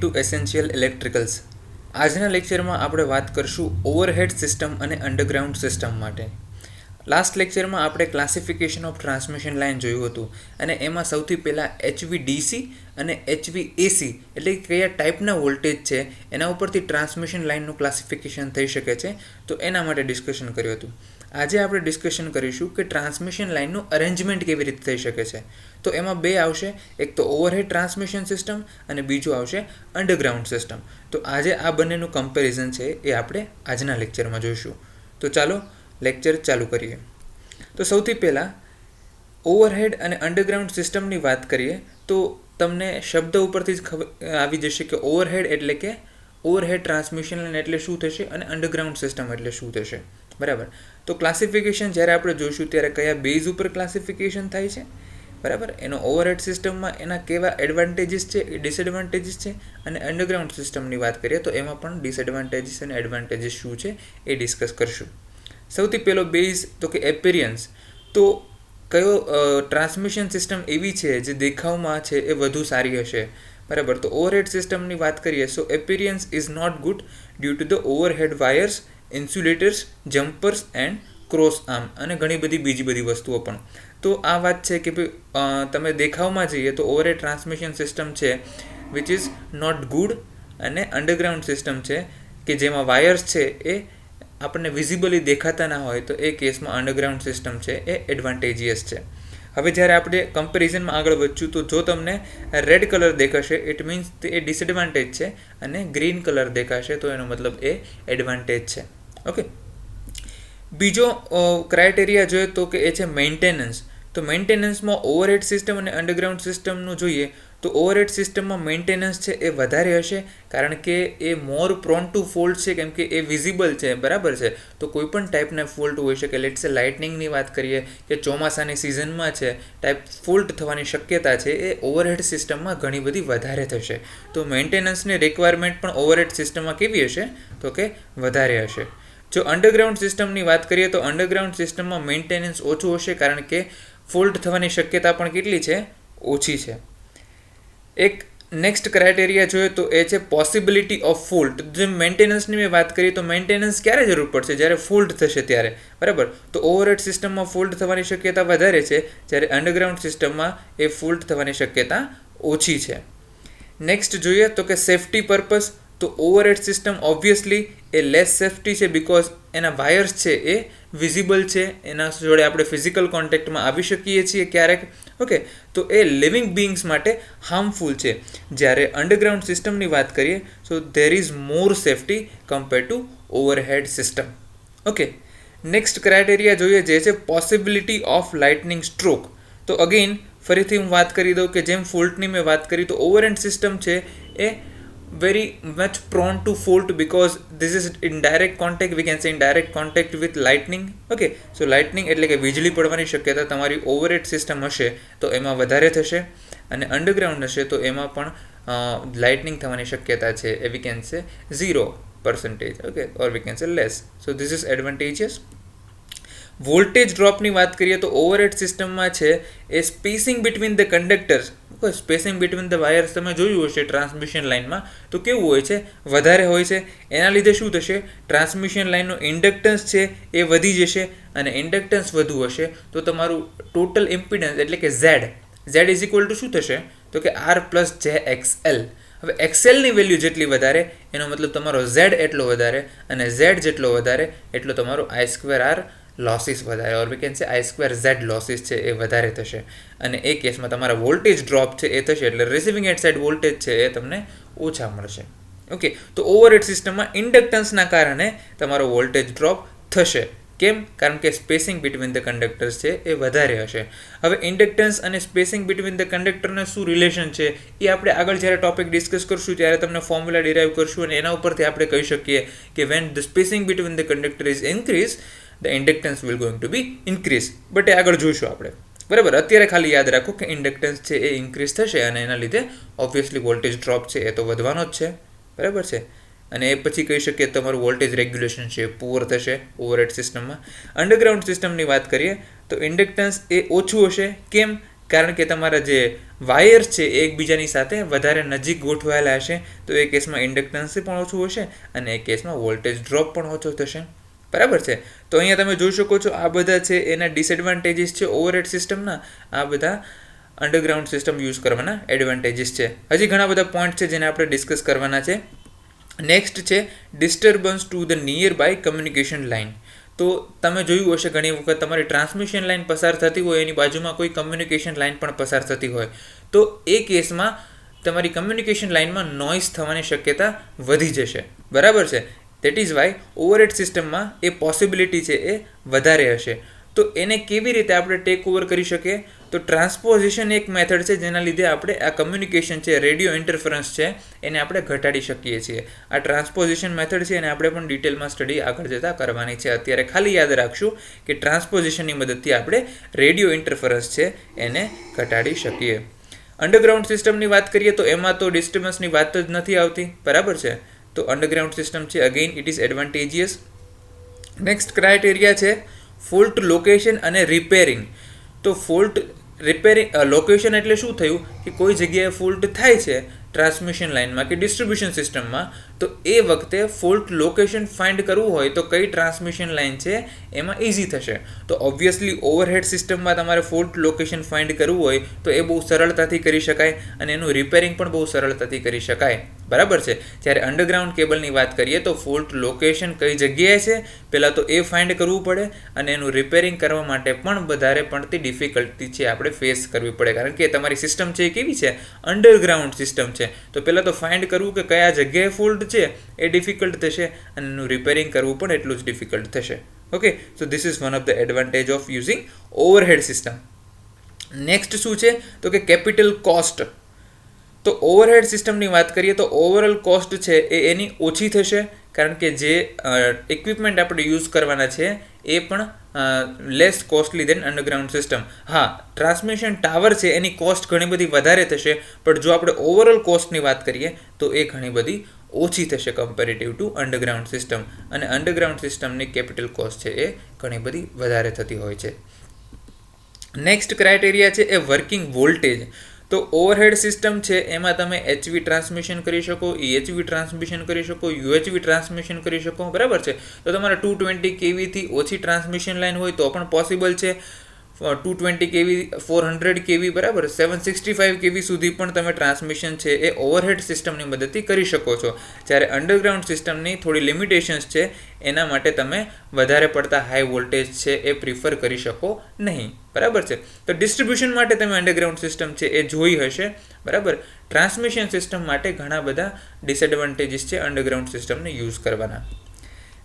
Two essential electricals. આજના લેક્ચરમાં આપણે વાત કરશું ઓવરહેડ સિસ્ટમ અને અંડરગ્રાઉન્ડ સિસ્ટમ માટે. લાસ્ટ લેક્ચરમાં આપણે ક્લાસિફિકેશન ઓફ ટ્રાન્સમિશન લાઇન જોયું હતું અને એમાં સૌથી પહેલાં HVDC અને HVAC એટલે કે કયા ટાઈપના વોલ્ટેજ છે એના ઉપરથી ટ્રાન્સમિશન લાઇનનું ક્લાસિફિકેશન થઈ શકે છે, તો એના માટે ડિસ્કશન કર્યું હતું. આજે આપણે ડિસ્કશન કરીશું કે ટ્રાન્સમિશન લાઇનનું અરેન્જમેન્ટ કેવી રીતે થઈ શકે છે. તો એમાં બે આવશે, એક તો ઓવરહેડ ટ્રાન્સમિશન સિસ્ટમ અને બીજું આવશે અંડરગ્રાઉન્ડ સિસ્ટમ. તો આજે આ બંનેનું કમ્પેરિઝન છે એ આપણે આજના લેક્ચરમાં જોઈશું. તો ચાલો લેક્ચર ચાલુ કરીએ. તો સૌથી પહેલાં ઓવરહેડ અને અંડરગ્રાઉન્ડ સિસ્ટમની વાત કરીએ તો તમને શબ્દ ઉપરથી જ ખબર આવી જશે કે ઓવરહેડ એટલે કે ઓવરહેડ ટ્રાન્સમિશન લાઇન એટલે શું થશે અને અંડરગ્રાઉન્ડ સિસ્ટમ એટલે શું થશે. બરાબર. તો ક્લાસિફિકેશન જ્યારે આપણે જોઈશું ત્યારે કયા બેઝ ઉપર ક્લાસિફિકેશન થાય છે, બરાબર, એનો ઓવરહેડ સિસ્ટમમાં એના કેવા એડવાન્ટેજીસ છે, ડિસએડવાન્ટેજીસ છે, અને અંડરગ્રાઉન્ડ સિસ્ટમની વાત કરીએ તો એમાં પણ ડિસએડવાન્ટેજીસ અને એડવાન્ટેજીસ શું છે એ ડિસ્કસ કરશું. સૌથી પહેલો બેઝ તો કે એપિરિયન્સ. તો કયો ટ્રાન્સમિશન સિસ્ટમ એવી છે જે દેખાવમાં છે એ વધુ સારી હશે, બરાબર. તો ઓવરહેડ સિસ્ટમની વાત કરીએ so appearance is not good due to the overhead wires, insulators, jumpers and cross arm અને ઘણી બીજી બધી વસ્તુઓ પણ. તો આ વાત છે કે તમે દેખાવમાં જઈએ તો ઓવરહેડ ટ્રાન્સમિશન સિસ્ટમ છે વિચ ઇઝ નોટ ગુડ, અને અંડરગ્રાઉન્ડ સિસ્ટમ છે કે જેમાં વાયર્સ છે એ આપણને વિઝિબલી દેખાતા ના હોય, તો એ કેસમાં અંડરગ્રાઉન્ડ સિસ્ટમ છે એ એડવાન્ટેજિયસ છે. હવે જ્યારે આપણે કમ્પેરિઝનમાં આગળ વધશું તો જો તમને રેડ કલર દેખાશે ઇટ મીન્સ એ ડિસએડવાન્ટેજ છે, અને ગ્રીન કલર દેખાશે તો એનો મતલબ એ એડવાન્ટેજ છે. ઓકે. બીજો ક્રાઇટેરિયા જોઈએ તો કે એ છે મેન્ટેનન્સ. તો મેન્ટેનન્સમાં ઓવરહેડ સિસ્ટમ અને અંડરગ્રાઉન્ડ સિસ્ટમનું જોઈએ તો ઓવરહેડ સિસ્ટમમાં મેન્ટેનન્સ છે એ વધારે હશે, કારણ કે એ મોર પ્રોન ટુ ફોલ્ટ છે, કેમ કે એ વિઝિબલ છે, બરાબર છે. તો કોઈ પણ ટાઈપના ફોલ્ટ હોઈ શકે, લેટ્સ સે લાઇટનિંગની વાત કરીએ કે ચોમાસાની સિઝનમાં છે ટાઈપ ફોલ્ટ થવાની શક્યતા છે એ ઓવરહેડ સિસ્ટમમાં ઘણી બધી વધારે થશે. તો મેન્ટેનન્સની રિક્વાયરમેન્ટ પણ ઓવરહેડ સિસ્ટમમાં કેવી હશે તો કે વધારે હશે. જો અંડરગ્રાઉન્ડ સિસ્ટમની વાત કરીએ તો અંડરગ્રાઉન્ડ સિસ્ટમમાં મેન્ટેનન્સ ઓછું હશે, કારણ કે ફોલ્ટ થવાની શક્યતા પણ કેટલી છે, ઓછી છે. એક નેક્સ્ટ ક્રાઇટેરિયા જોઈએ તો એ છે પોસિબિલિટી ઓફ ફોલ્ટ. જે મેન્ટેનન્સની મેં વાત કરી તો મેન્ટેનન્સ ક્યારે જરૂર પડશે, જ્યારે ફોલ્ટ થશે ત્યારે, બરાબર. તો ઓવરહેડ સિસ્ટમમાં ફોલ્ટ થવાની શક્યતા વધારે છે, જ્યારે અંડરગ્રાઉન્ડ સિસ્ટમમાં એ ફોલ્ટ થવાની શક્યતા ઓછી છે. નેક્સ્ટ જોઈએ તો કે સેફટી પર્પઝ. તો ઓવરહેડ સિસ્ટમ ઓબ્વિયસલી એ લેસ સેફટી છે, બિકોઝ એના વાયર્સ છે એ વિઝિબલ છે, એના જોડે આપણે ફિઝિકલ કોન્ટેક્ટમાં આવી શકીએ છીએ ક્યારેક. ઓકે. તો એ લિવિંગ બિંગ્સ માટે હાર્મફુલ છે. જ્યારે અંડરગ્રાઉન્ડ સિસ્ટમની વાત કરીએ so there is more safety compare to overhead system. Okay. Next criteria જોઈએ જે છે પોસિબિલિટી ઓફ લાઇટનિંગ સ્ટ્રોક. તો અગેન ફરીથી હું વાત કરી દઉં કે જેમ ફોલ્ટની મેં વાત કરી તો ઓવરહેડ સિસ્ટમ છે એ very much prone to fault because this is in direct contact, we can say in direct contact with lightning. Okay, so lightning એટલે કે વીજળી પડવાની શક્યતા તમારી ઓવરહેડ સિસ્ટમ હશે તો એમાં વધારે થશે, અને અંડરગ્રાઉન્ડ હશે તો એમાં પણ લાઇટનિંગ થવાની શક્યતા છે એ we can say 0%, okay, or we can say less. So this is advantageous. Voltage ડ્રોપની વાત કરીએ તો ઓવરહેડ સિસ્ટમમાં છે એ spacing between the conductors, spacing between the wires તમે જોયું હશે ટ્રાન્સમિશન લાઇનમાં તો કેવું હોય છે, વધારે હોય છે. એના લીધે શું થશે, ટ્રાન્સમિશન લાઇનનો ઇન્ડક્ટન્સ છે એ વધી જશે, અને ઇન્ડક્ટન્સ વધુ હશે તો તમારું ટોટલ ઇમ્પિડન્સ એટલે કે ઝેડ ઇઝ ઇક્વલ ટુ શું થશે તો કે R+jXL. હવે એક્સએલની વેલ્યુ જેટલી વધારે એનો મતલબ તમારો ઝેડ એટલો વધારે, અને ઝેડ જેટલો વધારે એટલો તમારો I2R લોસીસ વધારે, ઓર we can say I2Z losses છે એ વધારે થશે, અને એ કેસમાં તમારા વોલ્ટેજ ડ્રોપ છે એ થશે, એટલે રિસીવિંગ એટ સાઇડ વોલ્ટેજ છે એ તમને ઓછા મળશે. ઓકે. તો ઓવરહેડ સિસ્ટમમાં ઇન્ડક્ટન્સના કારણે તમારો વોલ્ટેજ ડ્રોપ થશે. કેમ? કારણ કે સ્પેસિંગ બિટવીન ધ કંડક્ટર્સ છે એ વધારે હશે. હવે ઇન્ડક્ટન્સ અને સ્પેસિંગ બિટવીન ધ કંડક્ટરના શું રિલેશન છે એ આપણે આગળ જ્યારે ટોપિક ડિસ્કસ કરશું ત્યારે તમને ફોર્મ્યુલા ડિરાઈવ કરશું, અને એના ઉપરથી આપણે કહી શકીએ કે when the spacing between the conductor is increase the inductance will going to be increase. But એ આગળ જોઈશું આપણે, બરાબર. અત્યારે ખાલી યાદ રાખો કે ઇન્ડક્ટન્સ છે એ ઇન્ક્રીઝ થશે, અને એના લીધે ઓબ્વિયસલી વોલ્ટેજ ડ્રોપ છે એ તો વધવાનો જ છે, બરાબર છે. અને એ પછી કહી શકીએ તમારું વોલ્ટેજ રેગ્યુલેશન છે પુઅર થશે ઓવરહેડ સિસ્ટમમાં. અંડરગ્રાઉન્ડ સિસ્ટમની વાત કરીએ તો ઇન્ડક્ટન્સ એ ઓછું હશે. કેમ? કારણ કે તમારા જે વાયર્સ છે એ એકબીજાની સાથે વધારે નજીક ગોઠવાયેલા હશે, તો એ કેસમાં ઇન્ડક્ટન્સ પણ ઓછું હશે અને એ કેસમાં વોલ્ટેજ ડ્રોપ પણ ઓછો થશે. બરાબર છે. તો અહીંયા તમે જોઈ શકો છો આ બધા છે એના ડિસએડવાન્ટેજીસ છે ઓવરહેડ સિસ્ટમના, આ બધા અંડરગ્રાઉન્ડ સિસ્ટમ યુઝ કરવાના એડવાન્ટેજીસ છે. હજી ઘણા બધા પોઈન્ટ છે જેને આપણે ડિસ્કસ કરવાના છે. નેક્સ્ટ છે disturbance to the nearby communication line. તો તમે જોયું હશે ઘણી વખત તમારી ટ્રાન્સમિશન લાઇન પસાર થતી હોય, એની બાજુમાં કોઈ કમ્યુનિકેશન લાઇન પણ પસાર થતી હોય, તો એ કેસમાં તમારી કમ્યુનિકેશન લાઇનમાં નોઇઝ થવાની શક્યતા વધી જશે. બરાબર છે. દેટ ઇઝ વાય ઓવરહેડ સિસ્ટમમાં એ પોસિબિલિટી છે એ વધારે હશે. તો એને કેવી રીતે આપણે ટેક ઓવર કરી શકીએ? તો ટ્રાન્સપોઝિશન એક મેથડ છે જેના લીધે આપણે આ કમ્યુનિકેશન છે, રેડિયો ઇન્ટરફરન્સ છે, એને આપણે ઘટાડી શકીએ છીએ. આ ટ્રાન્સપોઝિશન મેથડ છે એને આપણે પણ ડિટેલમાં સ્ટડી આગળ જતાં કરવાની છે. અત્યારે ખાલી યાદ રાખશું કે ટ્રાન્સપોઝિશનની મદદથી આપણે રેડિયો ઇન્ટરફરન્સ છે એને ઘટાડી શકીએ. અંડરગ્રાઉન્ડ સિસ્ટમની વાત કરીએ તો એમાં તો ડિસ્ટર્બન્સની વાત જ નથી આવતી. બરાબર છે. તો અંડરગ્રાઉન્ડ સિસ્ટમ છે again it is advantageous. Next criteria છે ફોલ્ટ લોકેશન અને રિપેરિંગ. તો ફોલ્ટ રિપેરિંગ લોકેશન એટલે શું થયું કે કોઈ જગ્યાએ ફોલ્ટ થાય છે ટ્રાન્સમિશન લાઇનમાં કે ડિસ્ટ્રીબ્યુશન સિસ્ટમમાં, તો એ વખતે ફોલ્ટ લોકેશન ફાઇન્ડ કરવું હોય તો કઈ ટ્રાન્સમિશન લાઇન છે એમાં ઇઝી થશે. તો ઓબ્વિયસલી ઓવરહેડ સિસ્ટમમાં તમારે ફોલ્ટ લોકેશન ફાઇન્ડ કરવું હોય તો એ બહુ સરળતાથી કરી શકાય અને એનું રિપેરિંગ પણ બહુ સરળતાથી કરી શકાય. બરાબર છે. જ્યારે અંડરગ્રાઉન્ડ કેબલની વાત કરીએ તો ફોલ્ટ લોકેશન કઈ જગ્યાએ છે પહેલાં તો એ ફાઇન્ડ કરવું પડે અને એનું રિપેરિંગ કરવા માટે પણ વધારે પડતી ડિફિકલ્ટી છે આપણે ફેસ કરવી પડે, કારણ કે તમારી સિસ્ટમ છે એ કેવી છે? અંડરગ્રાઉન્ડ સિસ્ટમ છે. તો પહેલાં તો ફાઇન્ડ કરવું કે કયા જગ્યાએ ફોલ્ટ છે એ ડિફિકલ્ટ થશે અને એનું રિપેરિંગ કરવું પણ એટલું જ ડિફિકલ્ટ થશે. Okay, so this is one of the advantage of using overhead system. Next શું છે તો કે કેપિટલ કોસ્ટ. તો ઓવરહેડ સિસ્ટમની વાત કરીએ તો ઓવરઓલ કોસ્ટ છે એ એની ઓછી થશે, કારણ કે જે ઇક્વિપમેન્ટ આપણે યુઝ કરવાના છે એ પણ લેસ કોસ્ટલી દેન અંડરગ્રાઉન્ડ સિસ્ટમ. હા, ટ્રાન્સમિશન ટાવર છે એની કોસ્ટ ઘણી બધી વધારે થશે, પણ જો આપણે ઓવરઓલ કોસ્ટની વાત કરીએ તો એ ઘણી બધી ઓછી થશે કમ્પેરેટિવ ટુ અંડરગ્રાઉન્ડ સિસ્ટમ. અને અંડરગ્રાઉન્ડ સિસ્ટમની કેપિટલ કોસ્ટ છે એ ઘણી બધી વધારે થતી હોય છે. નેક્સ્ટ ક્રાઇટેરિયા છે એ વર્કિંગ વોલ્ટેજ. તો ઓવરહેડ સિસ્ટમ છે એમાં તમે એચવી ટ્રાન્સમિશન કરી શકો, EHV ટ્રાન્સમિશન કરી શકો, UHV ટ્રાન્સમિશન કરી શકો. બરાબર છે. તો તમારે 220 kVથી ઓછી ટ્રાન્સમિશન લાઇન હોય તો પણ પોસિબલ છે. 220 kV, 400 kV, બરાબર, 765 kV સુધી પણ તમે ટ્રાન્સમિશન છે એ ઓવરહેડ સિસ્ટમની મદદથી કરી શકો છો. જ્યારે અંડરગ્રાઉન્ડ સિસ્ટમની થોડી લિમિટેશન્સ છે, એના માટે તમે વધારે પડતા હાઈ વોલ્ટેજ છે એ પ્રિફર કરી શકો નહીં. બરાબર છે. તો ડિસ્ટ્રીબ્યુશન માટે તમે અંડરગ્રાઉન્ડ સિસ્ટમ છે એ જોઈ હશે. બરાબર. ટ્રાન્સમિશન સિસ્ટમ માટે ઘણા બધા ડિસએડવાન્ટેજીસ છે અંડરગ્રાઉન્ડ સિસ્ટમને યુઝ કરવાના.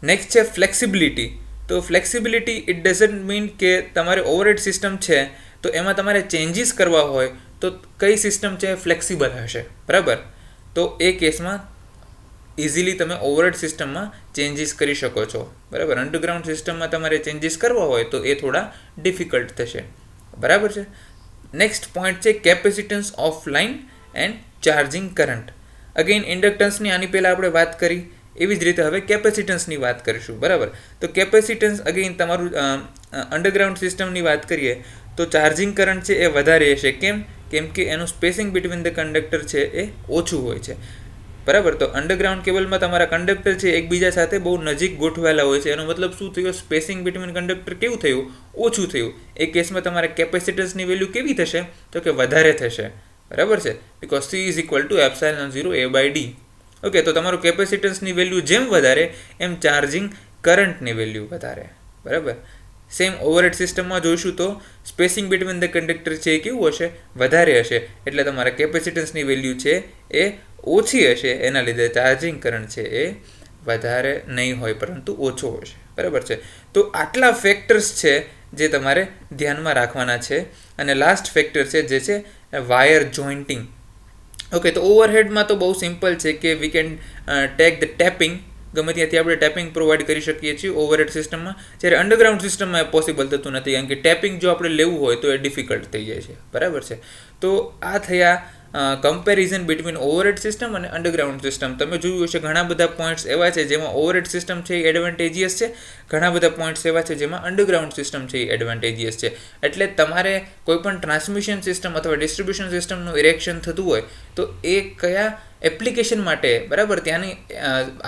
નેક્સ્ટ છે ફ્લેક્સિબિલિટી. તો ફ્લેક્સિબિલિટી ઇટ ડઝન્ટ મીન કે તમારે ઓવરહેડ સિસ્ટમ છે તો એમાં તમારે ચેન્જીસ કરવા હોય તો કઈ સિસ્ટમ છે ફ્લેક્સિબલ હશે. બરાબર. તો એ કેસમાં ઇઝીલી તમે ઓવરહેડ સિસ્ટમમાં ચેન્જીસ કરી શકો છો. બરાબર. અંડરગ્રાઉન્ડ સિસ્ટમમાં તમારે ચેન્જીસ કરવા હોય તો એ થોડા ડિફિકલ્ટ થશે. બરાબર છે. નેક્સ્ટ પોઈન્ટ છે capacitance of line and charging current. Again ઇન્ડક્ટન્સની આની પહેલાં આપણે વાત કરી, એવી જ રીતે હવે કેપેસિટન્સની વાત કરીશું. બરાબર. તો કેપેસિટન્સ અગેઇન તમારું અંડરગ્રાઉન્ડ સિસ્ટમની વાત કરીએ તો ચાર્જિંગ કરંટ છે એ વધારે હશે. કેમ કે એનું સ્પેસિંગ બિટવીન ધ કંડક્ટર છે એ ઓછું હોય છે. બરાબર. તો અંડરગ્રાઉન્ડ કેબલમાં તમારા કંડક્ટર છે એકબીજા સાથે બહુ નજીક ગોઠવાયેલા હોય છે. એનો મતલબ શું થયો? સ્પેસિંગ બિટવીન કંડક્ટર કેવું થયું? ઓછું થયું. એ કેસમાં તમારે કેપેસિટન્સની વેલ્યુ કેવી થશે? તો કે વધારે થશે. બરાબર છે. Because C is equal to ε0 A/d. Okay, તો તમારું કેપેસિટન્સની વેલ્યુ જેમ વધારે એમ ચાર્જિંગ કરંટની વેલ્યુ વધારે. બરાબર. સેમ ઓવરહેડ સિસ્ટમમાં જોઈશું તો સ્પેસિંગ બિટવીન ધ કંડક્ટર છે એ કેવું હશે? વધારે હશે. એટલે તમારા કેપેસિટન્સની વેલ્યુ છે એ ઓછી હશે, એના લીધે ચાર્જિંગ કરંટ છે એ વધારે નહીં હોય પરંતુ ઓછો હશે. બરાબર છે. તો આટલા ફેક્ટર્સ છે જે તમારે ધ્યાનમાં રાખવાના છે. અને લાસ્ટ ફેક્ટર છે જે છે વાયર જોઈન્ટિંગ. ઓકે, તો ઓવરહેડમાં તો બહુ સિમ્પલ છે કે we can take the tapping. ગમે ત્યાંથી આપણે ટેપિંગ પ્રોવાઈડ કરી શકીએ છીએ ઓવરહેડ સિસ્ટમમાં. જ્યારે અંડરગ્રાઉન્ડ સિસ્ટમમાં એ પોસિબલ થતું નથી, કારણ કે ટેપિંગ જો આપણે લેવું હોય તો એ ડિફિકલ્ટ થઈ જાય છે. બરાબર છે. તો આ થયા કમ્પેરિઝન બિટવીન ઓવરહેડ સિસ્ટમ અને અંડરગ્રાઉન્ડ સિસ્ટમ. તમે જોયું હશે ઘણા બધા પોઈન્ટ્સ એવા છે જેમાં ઓવરહેડ સિસ્ટમ છે એ એડવાન્ટેજિયસ છે, ઘણા બધા પોઈન્ટ્સ એવા છે જેમાં અંડરગ્રાઉન્ડ સિસ્ટમ છે એ એડવાન્ટેજિયસ છે. એટલે તમારે કોઈપણ ટ્રાન્સમિશન સિસ્ટમ અથવા ડિસ્ટ્રીબ્યુશન સિસ્ટમનું ઇરેક્શન થતું હોય તો એ કયા એપ્લિકેશન માટે, બરાબર, ત્યાંની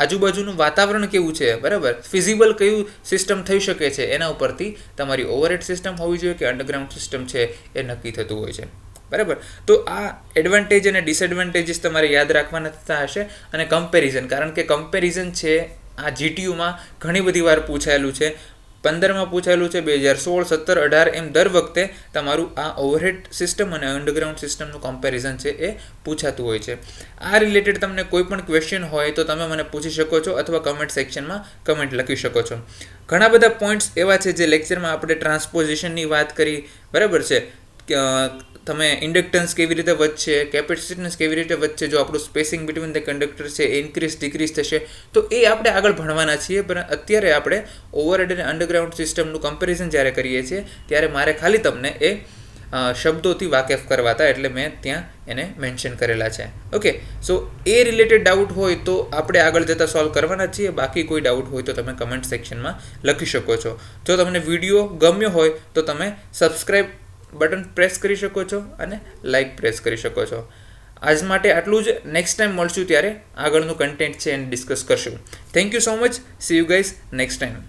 આજુબાજુનું વાતાવરણ કેવું છે, બરાબર, ફિઝિબલ કયું સિસ્ટમ થઈ શકે છે, એના ઉપરથી તમારી ઓવરહેડ સિસ્ટમ હોવી જોઈએ કે અંડરગ્રાઉન્ડ સિસ્ટમ છે એ નક્કી થતું હોય છે, બરાબર. તો આ એડવાન્ટેજ અને ડિસએડવાન્ટેજીસ તમારે યાદ રાખવાના થતા હશે. અને કમ્પેરિઝન, કારણ કે કમ્પેરિઝન છે આ જીટીયુમાં ઘણી બધી વાર પૂછાયેલું છે. 15માં પૂછાયેલું છે, 2016, 17, 18 એમ દર વખતે તમારું આ ઓવરહેડ સિસ્ટમ અને અંડરગ્રાઉન્ડ સિસ્ટમનું કમ્પેરિઝન છે એ પૂછાતું હોય છે. આ રિલેટેડ તમને કોઈ પણ ક્વેશ્ચન હોય તો તમે મને પૂછી શકો છો અથવા કમેન્ટ સેક્શનમાં કમેન્ટ લખી શકો છો. ઘણા બધા પોઈન્ટ્સ એવા છે જે લેક્ચરમાં આપણે ટ્રાન્સપોઝિશનની વાત કરી, બરાબર છે, તમે ઇન્ડક્ટન્સ કેવી રીતે વધશે, કેપેસિટન્સ કેવી રીતે વધશે જો આપણું સ્પેસિંગ બિટવીન ધ કંડક્ટર છે એ ઇન્ક્રીઝ ડિક્રીઝ થશે, તો એ આપણે આગળ ભણવાના છીએ. પણ અત્યારે આપણે ઓવરહેડ અને અંડરગ્રાઉન્ડ સિસ્ટમનું કમ્પેરિઝન જ્યારે કરીએ છીએ ત્યારે મારે ખાલી તમને એ શબ્દોથી વાકેફ કરવા હતા, એટલે મેં ત્યાં એને મેન્શન કરેલા છે. ઓકે, સો એ રિલેટેડ ડાઉટ હોય તો આપણે આગળ જતાં સોલ્વ કરવાના છીએ. બાકી કોઈ ડાઉટ હોય તો તમે કમેન્ટ સેક્શનમાં લખી શકો છો. જો તમને વિડીયો ગમ્યો હોય તો તમે સબસ્ક્રાઈબ બટન પ્રેસ કરી શકો છો અને લાઇક પ્રેસ કરી શકો છો. આજ માટે આટલું જ. નેક્સ્ટ ટાઈમ મળશું ત્યારે આગળનું કન્ટેન્ટ છે એને ડિસ્કસ કરશું. Thank you so much. C you guys next time.